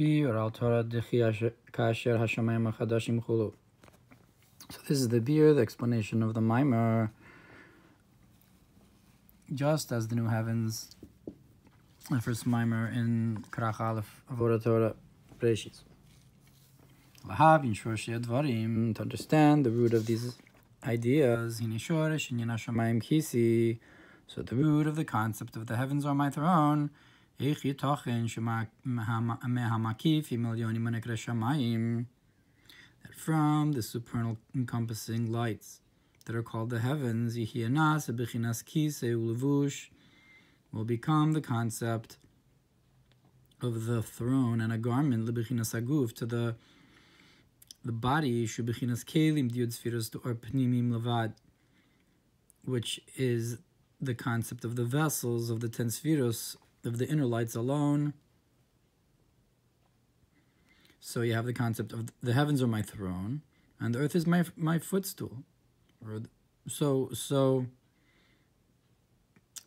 ביאור על תורה דחי כאשר השמים החדשים חולו. So this is the Biur, the explanation of the Maamar. Just as the new heavens, the first Maamar in Karach Aleph of Torah, Berashit. Lahavin shorshei advarim, to understand the root of these ideas, hine shoresh inyan hashamayim kisi. So the root of the concept of the heavens are my throne. Eich yitochen mehamakif milyonim anekra shamayim. That from the supernal encompassing lights that are called the heavens, yihianas bechinas kisei ulevush, will become the concept of the throne and a garment lebechinas aguf, to the body, shubechinas kelim diud spheres or pnimim levad, which is the concept of the vessels of the 10 spheres of the inner lights alone. So you have the concept of the heavens are my throne and the earth is my footstool.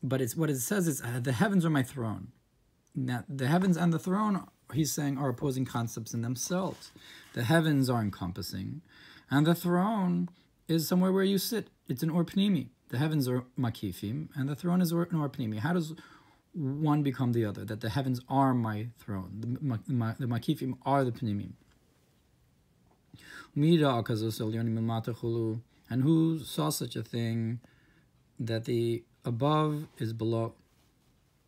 But it's what it says is the heavens are my throne. Now the heavens and the throne, he's saying, are opposing concepts in themselves. The heavens are encompassing, and the throne is somewhere where you sit. It's an orpnimi. The heavens are makifim, and the throne is an orpnimi. How does one become the other? That the heavens are my throne. The makifim are the pnimim. And who saw such a thing, that the above is below,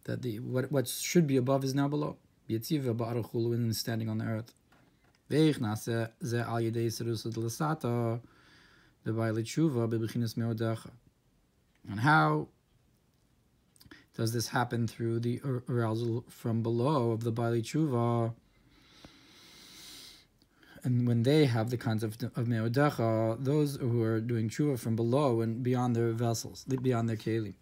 that the what should be above is now below, and standing on the earth. And how does this happen? Through the arousal from below of the Bali Tshuva. And when they have the concept of Meodecha, those who are doing Tshuva from below and beyond their vessels, beyond their kelim.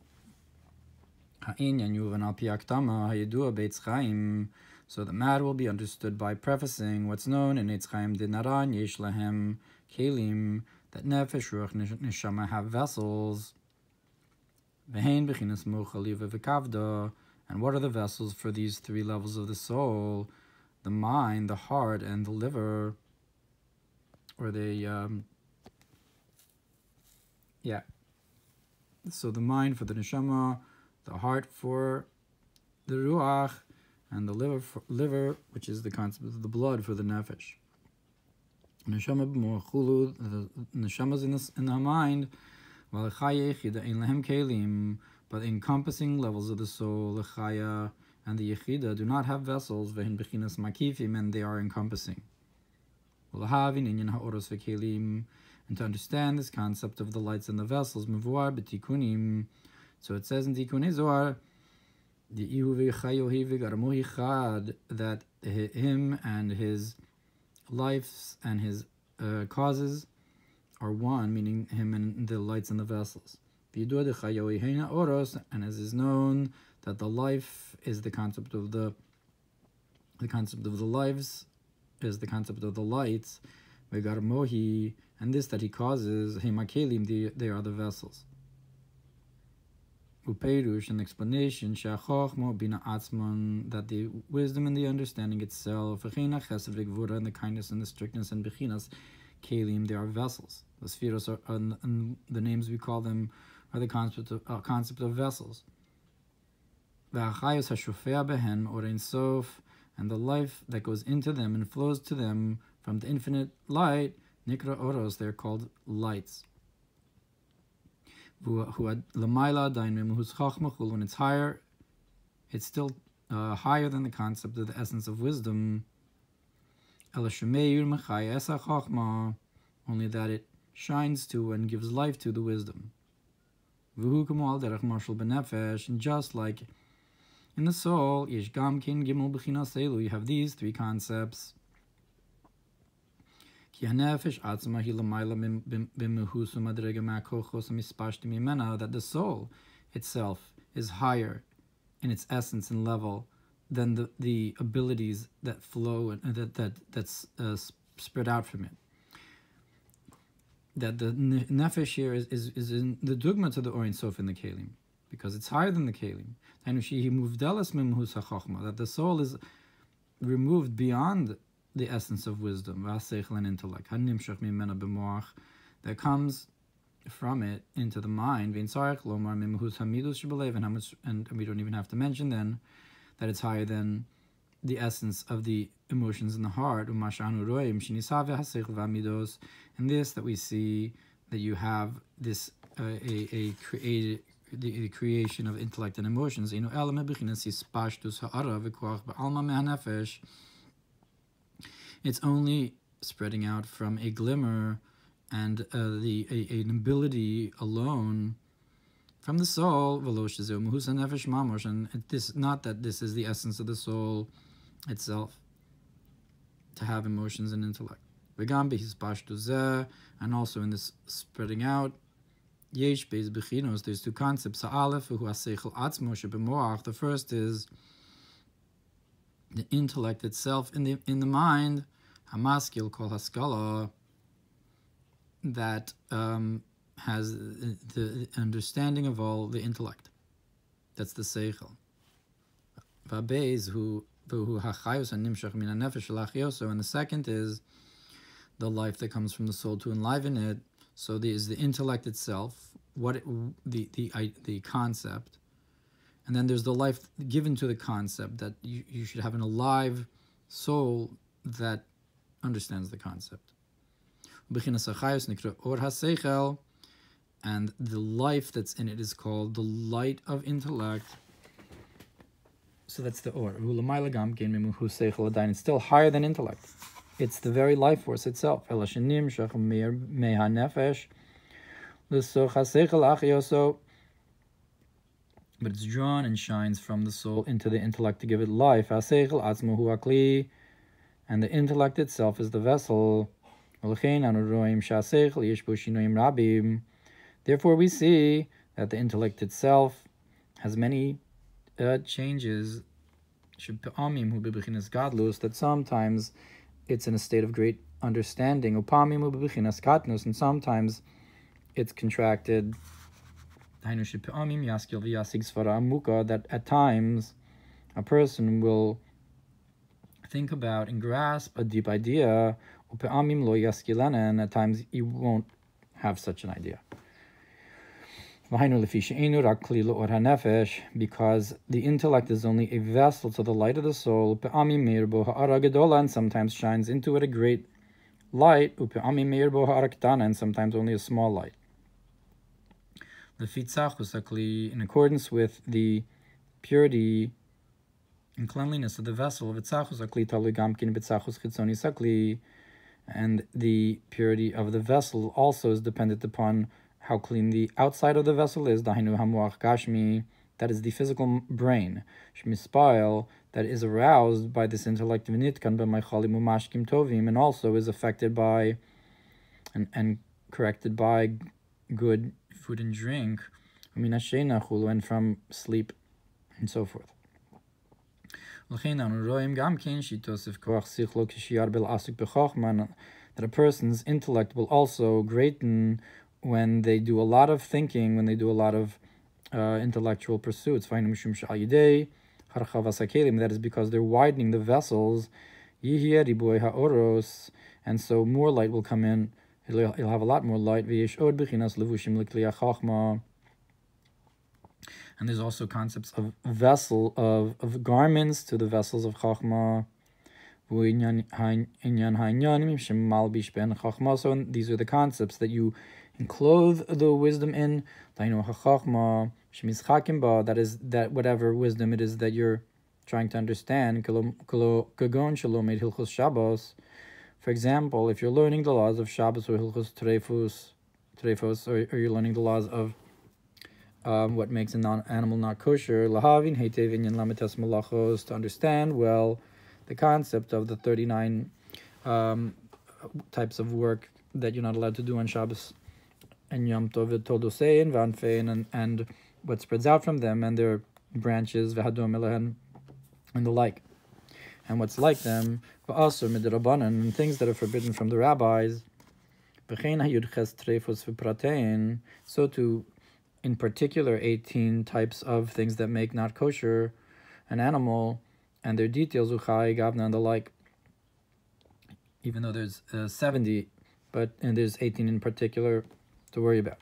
So the matter will be understood by prefacing what's known in Eitz Chaim Dinaran Yesh Lahem Kelim, that Nefesh, Ruach, Neshama have vessels. And what are the vessels for these 3 levels of the soul? The mind, the heart, and the liver. Or so the mind for the neshama, the heart for the ruach, and the liver, which is the concept of the blood, for the nefesh. Neshama b'moachulu, the neshamas in the mind, but the encompassing levels of the soul, lechaya and the yechida, do not have vessels, vehin bechinas makifim, and they are encompassing. And to understand this concept of the lights and the vessels, mevuar b'tikunim, so it says in Tikkun Zohar, that him and his lives and his causes are one, meaning him and the lights and the vessels. And as is known that the life is the concept of the lives is the concept of the lights, and this that he causes, they are the vessels. Upeirush, an explanation, that the wisdom and the understanding itself, and the kindness and the strictness and bechinas kelim, they are vessels. The spheres are, and the names we call them are the concept of vessels. And the life that goes into them and flows to them from the infinite light, nikra oros, they're called lights. When it's higher, it's still higher than the concept of the essence of wisdom. Only that it shines to and gives life to the wisdom. And just like in the soul, you have these 3 concepts. That the soul itself is higher in its essence and level than the abilities that flow and that's spread out from it. That the nefesh here is in the dugma to the Ein Sof in the kelim, because it's higher than the kelim. That the soul is removed beyond the essence of wisdom, and intellect, that comes from it into the mind, and we don't even have to mention then that it's higher than the essence of the emotions in the heart. And this, that we see that you have this the creation of intellect and emotions. It's only spreading out from a glimmer and an ability alone from the soul. And this, not that this is the essence of the soul itself, to have emotions and intellect. And also in this spreading out, there's two concepts. The first is the intellect itself in the mind, hamaskil kol haskala, that has the understanding of all the intellect. That's the seichel. And the second is the life that comes from the soul to enliven it. So there is the intellect itself, the concept, and then there's the life given to the concept, that you should have an alive soul that understands the concept. And the life that's in it is called the light of intellect. So that's the or. It's still higher than intellect. It's the very life force itself. But it's drawn and shines from the soul into the intellect to give it life. And the intellect itself is the vessel. Therefore we see that the intellect itself has many changes, that sometimes it's in a state of great understanding, and sometimes it's contracted, that at times a person will think about and grasp a deep idea, and at times you won't have such an idea. Because the intellect is only a vessel to the light of the soul, and sometimes shines into it a great light, and sometimes only a small light. In accordance with the purity and cleanliness of the vessel, and the purity of the vessel also is dependent upon how clean the outside of the vessel is, that is the physical brain, that is aroused by this intellect, and also is affected by and corrected by good food and drink, and from sleep and so forth. That a person's intellect will also greaten when they do a lot of thinking, when they do a lot of intellectual pursuits. That is because they're widening the vessels, and so more light will come in. He'll have a lot more light. And there's also concepts of vessel, of garments to the vessels of Chachma. So these are the concepts that you enclothe the wisdom in. That is, that whatever wisdom it is that you're trying to understand. For example, if you're learning the laws of Shabbos or Hilchos Trefos, or you're learning the laws of what makes an animal not kosher, to understand well the concept of the 39 types of work that you're not allowed to do on Shabbos and Yom Tov, Toldosein, Vanfein, and what spreads out from them, and their branches, and the like, and what's like them, and things that are forbidden from the rabbis. So too, in particular, 18 types of things that make not kosher an animal, and their details, uchai, gavna, and the like. Even though there's 70, and there's 18 in particular to worry about.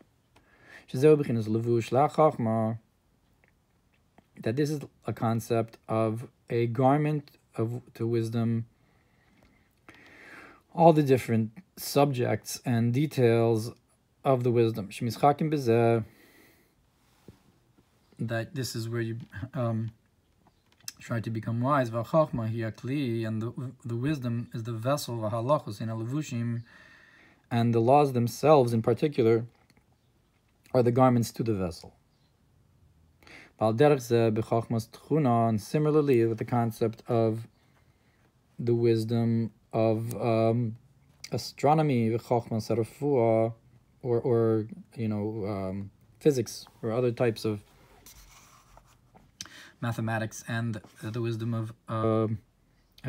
That this is a concept of a garment to wisdom, all the different subjects and details of the wisdom. That this is where you try to become wise. And the wisdom is the vessel, and the laws themselves in particular are the garments to the vessel. And similarly with the concept of the wisdom of astronomy, or physics, or other types of mathematics, and the wisdom of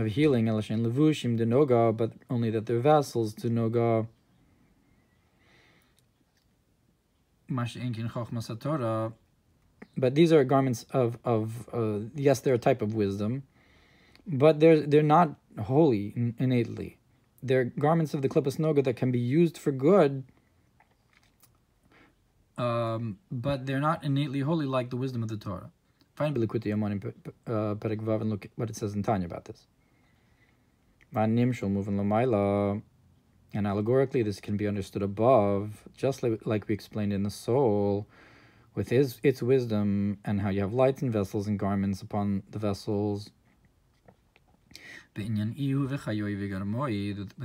healing, but only that they're vessels to noga. But these are garments of yes, they're a type of wisdom, but they're not holy innately. They're garments of the klipas noga that can be used for good, but they're not innately holy like the wisdom of the Torah. Find B'Likutei Amanim Perek Vav and look at what it says in Tanya about this. And allegorically, this can be understood above, just like we explained in the soul, with its wisdom, and how you have lights and vessels and garments upon the vessels. With the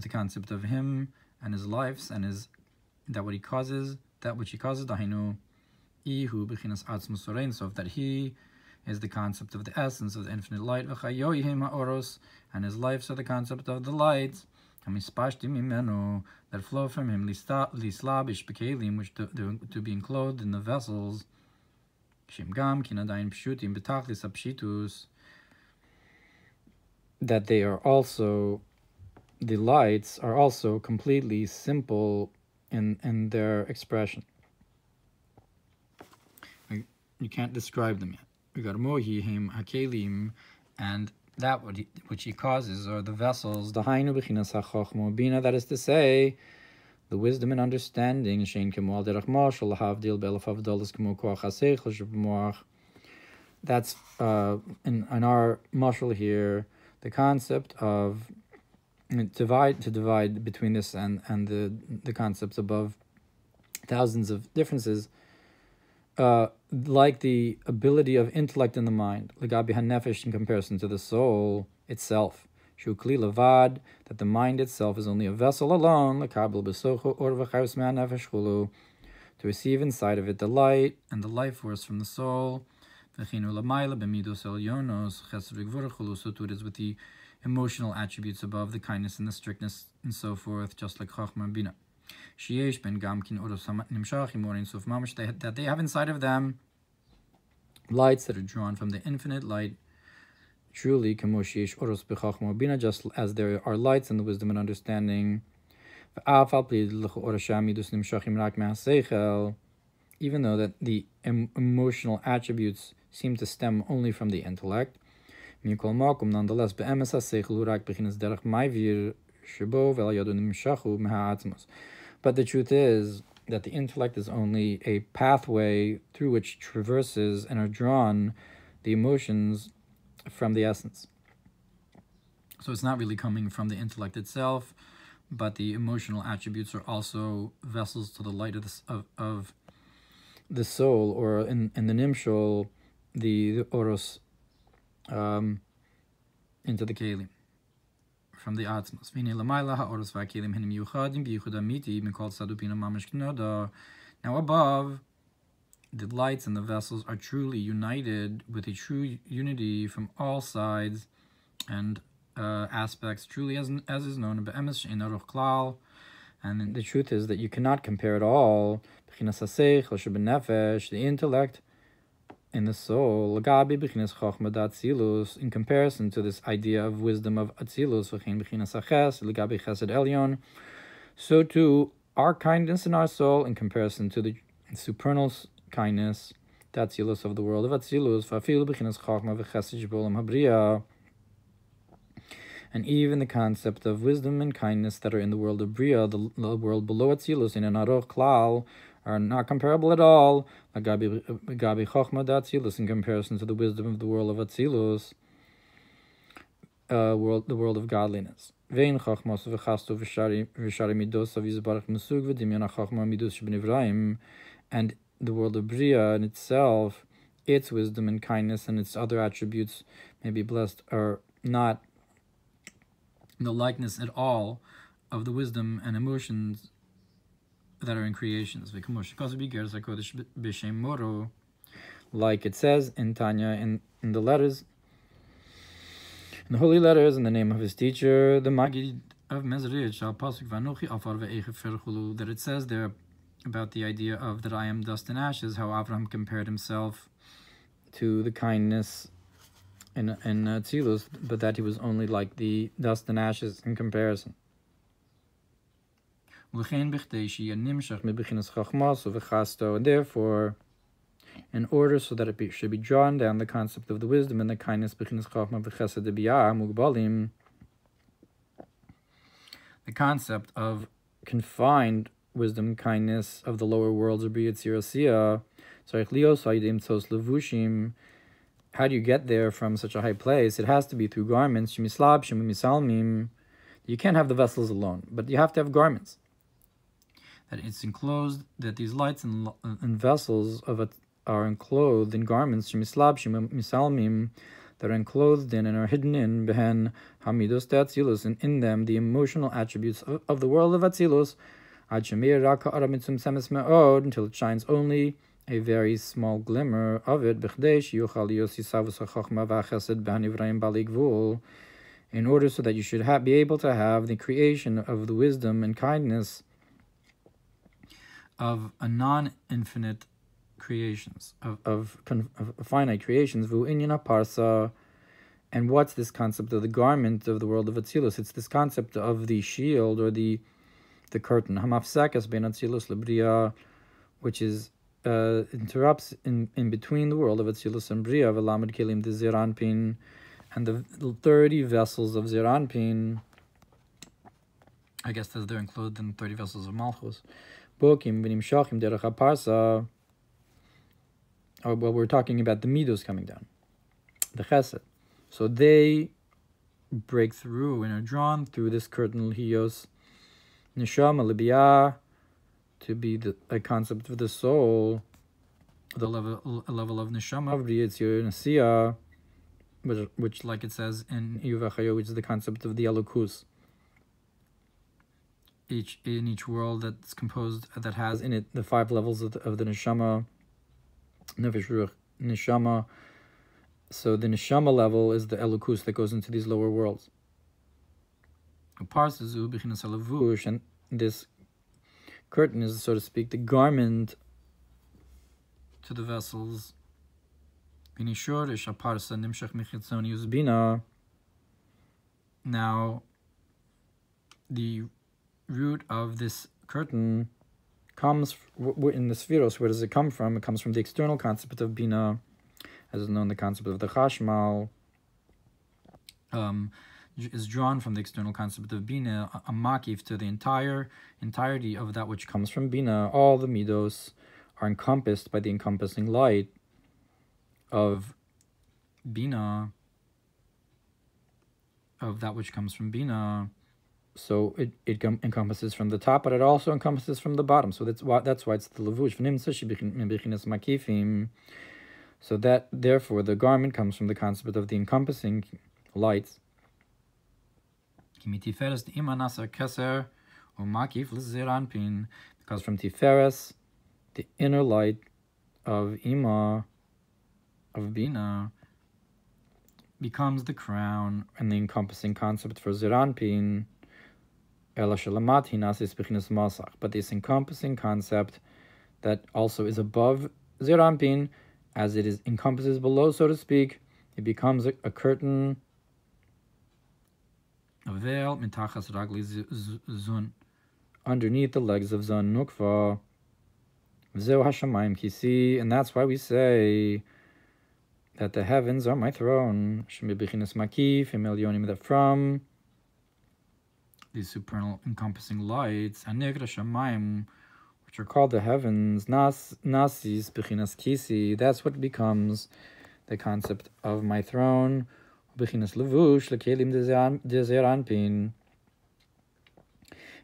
concept of him and his lives and that which he causes, so that he is the concept of the essence of the infinite light, and his lives are the concept of the light, that flow from him, which to be enclosed in the vessels, that they are also, the lights are also completely simple in their expression. You can't describe them yet. And that which he causes are the vessels, that is to say, the wisdom and understanding. That's in our mashal here, the concept of to divide between this and the concepts above, thousands of differences, like the ability of intellect in the mind, legabi hanefesh, in comparison to the soul itself, shu kli levad, that the mind itself is only a vessel alone, lekabel besocho or v'chayus me'hanefesh chulu, to receive inside of it the light and the life force from the soul, v'chinu lamayla b'midos elyonos chesed v'gvura chulu, so too it is with the emotional attributes above, the kindness and the strictness and so forth, just like chachma and bina. That they have inside of them lights that are drawn from the infinite light, truly, just as there are lights in the wisdom and understanding, even though that the emotional attributes seem to stem only from the intellect. Nonetheless, but the truth is that the intellect is only a pathway through which traverses and are drawn the emotions from the essence. So it's not really coming from the intellect itself, but the emotional attributes are also vessels to the light of the soul, or in the nimshol, the oros, into the kelim, from the atmos. Now above, the lights and the vessels are truly united with a true unity from all sides and aspects, truly as is known. And the truth is that you cannot compare it all, the intellect in the soul, in comparison to this idea of wisdom of Atzilus, so too our kindness in our soul in comparison to the supernal kindness, the Atzilus of the world of Atzilus, And even the concept of wisdom and kindness that are in the world of Bria, the world below Atzilus, in an Aroch Klal, are not comparable at all. Gabi Chochma d'Atzilus, in comparison to the wisdom of the world of Atzilus, the world of godliness. Vein Chochmas v'chasto v'shari midos avizbarach mesug v'dimyon Chochma midos shebnivraim, and the world of Bria in itself, its wisdom and kindness and its other attributes may be blessed, are not the likeness at all of the wisdom and emotions that are in creations. Like it says in Tanya, in the letters, in the holy letters, in the name of his teacher, the Magid of Mezrich, that it says there about the idea of that I am dust and ashes, how Avraham compared himself to the kindness in Tzilus, but that he was only like the dust and ashes in comparison. And therefore, in order so that it should be drawn down, the concept of the wisdom and the kindness, the concept of confined wisdom and kindness of the lower worlds of B'Yitzirasiyah, how do you get there from such a high place? It has to be through garments. You can't have the vessels alone, but you have to have garments. That it's enclosed, that these lights and vessels of it are enclosed in garments that are enclosed in and are hidden in behen hamidos d'Atzilus, and in them the emotional attributes of the world of Atzilus, until it shines only a very small glimmer of it, in order so that you should be able to have the creation of the wisdom and kindness of a non-infinite creations, of finite creations. And what's this concept of the garment of the world of Atzilus? It's this concept of the shield or the curtain, which is interrupts in between the world of Atzilus and Bria, v'lamed kelim de Zeranpin, and the 30 vessels of Zeranpin. I guess that they're enclosed in 30 vessels of Malchus. Bokim v'nimshachim derech haparsa. Well, we're talking about the midos coming down, the chesed. So they break through and are drawn through this curtain hios neshama libiyah, to be a concept of the soul, a level of neshama of Yitzir Nasiya, which, like it says in Yuvachayo, which is the concept of the Elokus. In each world that's composed, that has in it the 5 levels of the neshama, nefesh, ruach, neshama. So the neshama level is the Elokus that goes into these lower worlds. And this curtain is, so to speak, the garment to the vessels. Now, the root of this curtain comes in the spheros. Where does it come from? It comes from the external concept of bina, as is known the concept of the chashmal. Is drawn from the external concept of bina, a makif to the entirety of that which comes from bina. All the midos are encompassed by the encompassing light of bina, of that which comes from bina. So it encompasses from the top, but it also encompasses from the bottom. So that's why it's the levush. So that therefore the garment comes from the concept of the encompassing lights. Because from Tiferes, the inner light of Ima, of Bina, becomes the crown and the encompassing concept for Zeranpin. But this encompassing concept that also is above Zeranpin, as it is encompasses below, so to speak, it becomes a curtain. Underneath the legs of Zon Nukva. Zeu Hashamayim Kisi, and that's why we say that the heavens are my throne. That from these supernal encompassing lights, השמים, which are called the heavens, nasis bechinas kisi, that's what becomes the concept of my throne, bechinas levush lekelim dezer anpin.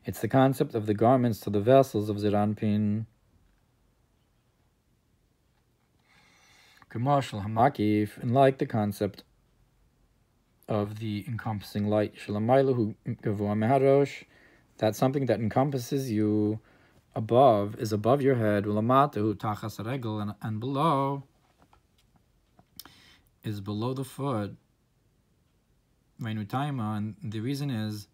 It's the concept of the garments to the vessels of Zeranpin. Kamashal hamakif, and like the concept of the encompassing light, shalamaylahu gavua meharosh, that's something that encompasses you above, is above your head, ulamatahu tachas regel, and below is below the foot. Vainutaima, and the reason is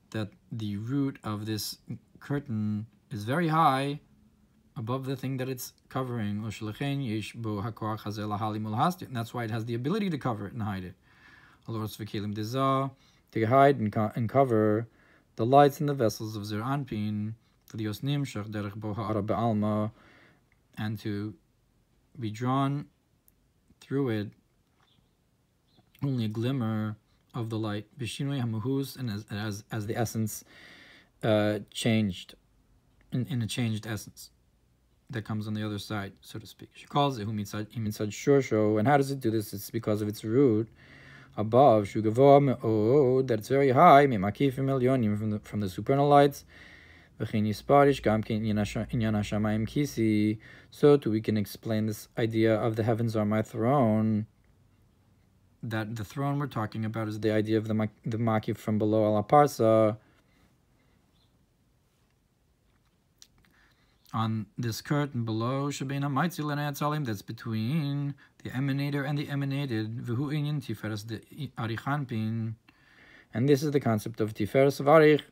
that the root of this curtain is very high above the thing that it's covering, and that's why it has the ability to cover it and hide it. To hide and cover the lights in the vessels of Zir Anpin, and to be drawn through it only a glimmer of the light, Bishinui Hamahus, and as the essence changed, in a changed essence that comes on the other side, so to speak. She calls it Humitzad Shorsho, and how does it do this? It's because of its root above, Shugavoa Me'od, that's very high, Mimakifim Elyonim, from the supernal lights. So too we can explain this idea of the heavens are my throne. That the throne we're talking about is the idea of the makif from below ala parsa. On this curtain below, that's between the emanator and the emanated, and this is the concept of tiferes of arich,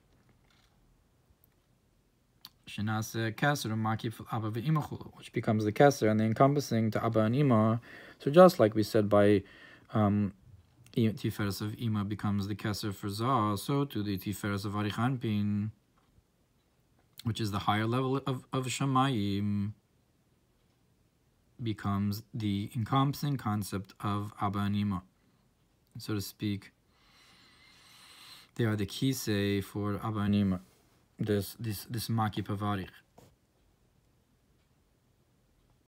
which becomes the keser and the encompassing to Abba and Ima. So just like we said by Tiferes of Ima becomes the keser for Zah, so to the Tiferes of Arichanpin, which is the higher level of Shamayim, becomes the encompassing concept of Abba and Ima, so to speak. They are the kisei for Abba and Ima, this makif of Arich.